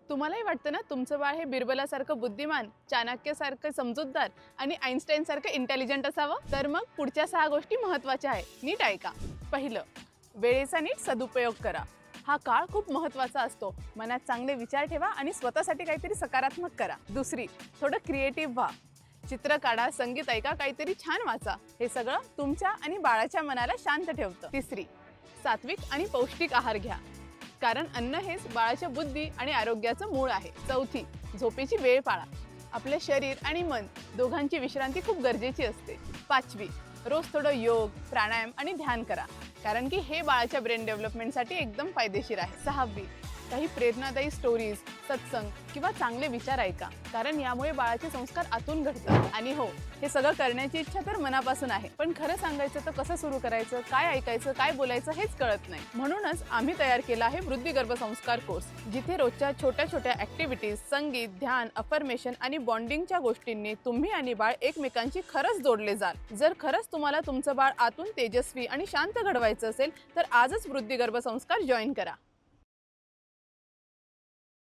तुम्हालाही वाटतं ना तुमचं बाळ हे बिरबलासारखं बुद्धिमान, चाणक्यसारखं समजूतदार आणि आईन्स्टाईनसारखं इंटेलिजंट असावं? तर मग पुढच्या 6 गोष्टी महत्त्वाच्या आहेत, नीट ऐका. पहिलं, वेळेचा नीट सदुपयोग करा. हा काळ खूप महत्त्वाचा असतो. मनात चांगले विचार ठेवा आणि स्वतःसाठी काहीतरी सकारात्मक करा. दुसरी, थोडं क्रिएटिव्ह व्हा. चित्र काढा, संगीत ऐका, काहीतरी छान वाचा. हे सगळं तुमच्या आणि बाळाच्या मनाला शांत ठेवतं. तिसरी, सात्विक आणि पौष्टिक आहार घ्या, कारण अन्न हेच बाळाच्या बुद्धी आणि आरोग्याचं मूळ आहे. चौथी, झोपेची वेळ पाळा. आपले शरीर आणि मन दोघांची विश्रांती खूप गरजेची असते. पाचवी, रोज थोडं योग, प्राणायाम आणि ध्यान करा, कारण की हे बाळाच्या ब्रेन डेव्हलपमेंटसाठी एकदम फायदेशीर आहे. सहावी, काही प्रेरणादायी स्टोरीज, सत्संग किंवा चांगले विचार ऐका, कारण यामुळे बाळाचे संस्कार आतून घडतात. आणि हो, हे सगळं करण्याची इच्छा तर मनापासून आहे, पण खरं सांगायचं तर कसं सुरू करायचं, काय ऐकायचं, काय बोलायचं हेच कळत नाही. म्हणूनच आम्ही तयार केला आहे वृद्धी गर्भसंस्कार कोर्स, जिथे रोजच्या छोट्या छोट्या ऍक्टिव्हिटीज, संगीत, ध्यान, अफर्मेशन आणि बॉन्डिंगच्या गोष्टींनी तुम्ही आणि बाळ एकमेकांशी खरंच जोडले जाल. जर खरंच तुम्हाला तुमचं बाळ आतून तेजस्वी आणि शांत घडवायचं असेल तर आजच वृद्धी गर्भसंस्कार जॉईन करा.